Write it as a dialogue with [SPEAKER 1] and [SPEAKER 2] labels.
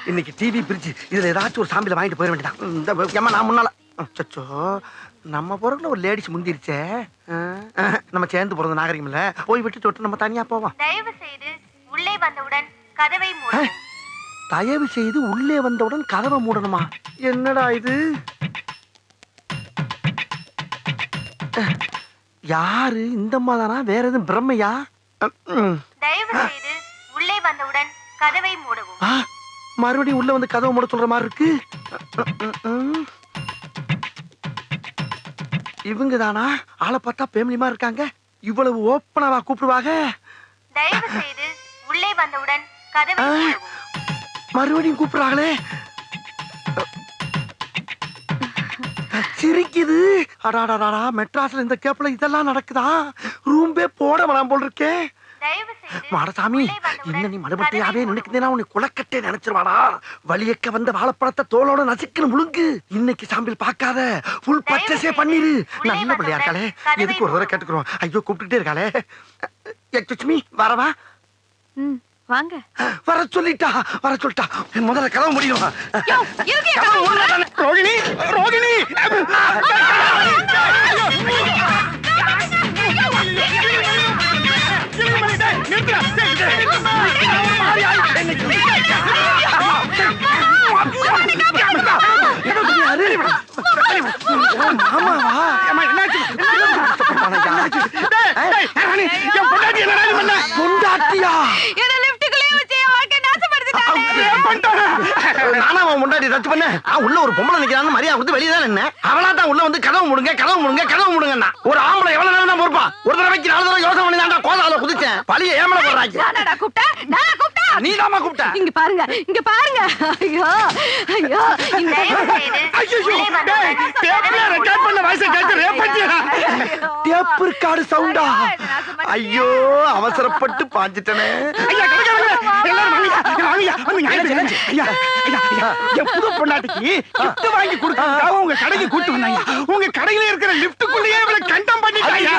[SPEAKER 1] இன்னைக்கு TV bridge இதுல ஏதாச்சும் ஒரு சாம்பில வாங்கிட்டு போயிட வேண்டியதான். இந்த ஏமா நான் முன்னால சச்சோ நம்ம பொருட்கள ஒரு லேடிஸ் முந்திருச்சே. நம்ம சேர்ந்து போறது நாகரிகம் இல்ல. போய் விட்டு தொட்டு நம்ம தனியா போவோம்.
[SPEAKER 2] தயவு செய்து உள்ளே வந்தவுடன் கதவை மூடவும்.
[SPEAKER 1] தயவு செய்து உள்ளே வந்தவுடன் கதவை மூடணுமா? என்னடா இது? யாரு இந்த அம்மாதானா? வேற எதுவும் பிரம்மையா?
[SPEAKER 2] தயவு செய்து உள்ளே வந்தவுடன் கதவை மூடவும்.
[SPEAKER 1] மறுபடியும் உள்ள வந்து கதவை மூட சொல்ற மாதிரி இருக்கு. இவங்க தானா? ஆளை பார்த்தா பேமிலிமா இருக்காங்க. இவ்வளவு ஓப்பனாவா கூப்பிடுவாங்க?
[SPEAKER 2] தயவு செய்து உள்ளே வந்தவுடன் கதவை மூடவும்.
[SPEAKER 1] மறுபடியும் கூப்பிடுறாங்களே. சிரிக்குது. அடாடாடா, மெட்ராஸ்ல இந்த கேப்ல இதெல்லாம் நடக்குதா? ரூம்பே போட வேணாம் போல் இருக்கே.
[SPEAKER 2] தயவு செய்து
[SPEAKER 1] மாடசாமி, இன்னும் நீ மறுபடியாவே நினைக்கிறேனா? உன்னை குளக்கட்டே நினைச்சிருவாடா. வழியக்க வந்த வாழைப்பழத்தை தோலோட நசுக்குன்னு முழுங்கு. இன்னைக்கு சாம்பிள் பார்க்காத, புல் பச்சஸே பண்ணிரு. நல்ல பிள்ளையா இருக்காளே, எதுக்கு ஒரு தடவை கேட்டுக்கிறோம். ஐயோ கூப்பிட்டுட்டே இருக்காளே. எக்ஸ்கியூஸ் மீ, வரவா?
[SPEAKER 3] வாங்க.
[SPEAKER 1] வர சொல்லிட்டா, வர சொல்லிட்டா. முதல்ல கதவு முடியும். ரோகிணி, ரோகிணி. உள்ள ஒரு பொம்பளை நிக்கிறான்னு மரியாதை கொடுத்து வெளியே தான் நின்ன. அவளா தான் உள்ள வந்து கதவு முடுங்க, கதவு முடுங்க, கதவு முடுங்கன்னா ஒரு ஆம்பளை எவ்வளவு நேரம் தான் பொறுப்பா? ஒரு தடவைக்கு 4 தடவை யோசனை பண்ணி தான்டா கோதால குதிச்சேன். பழிய ஏமல போடுறாங்க. நீ தாமா கூப்பிட்ட?
[SPEAKER 3] இங்க பாருங்க, இங்க பாருங்க. ஐயோ ஐயோ, இந்த
[SPEAKER 1] ரெக்கார்ட் பண்ண வாய்ஸ் கேட்டு ரேப்பஞ்சியா? டேப் ரெக்கார்ட் சவுண்டா? ஐயோ, அவசரப்பட்டு பாஞ்சிட்டனே. ஐயா எல்லாரும் வாங்க, வாங்க. ஐயா புது பொண்டாட்டிக்கு கிஃப்ட் வாங்கி கொடுத்தா உங்க கடைக்கு கூட்டி வந்தாங்க. உங்க கடையில இருக்கிற லிஃப்ட்டுக்குள்ளேயே இவளை கண்டம் பண்ணிட்டாங்க.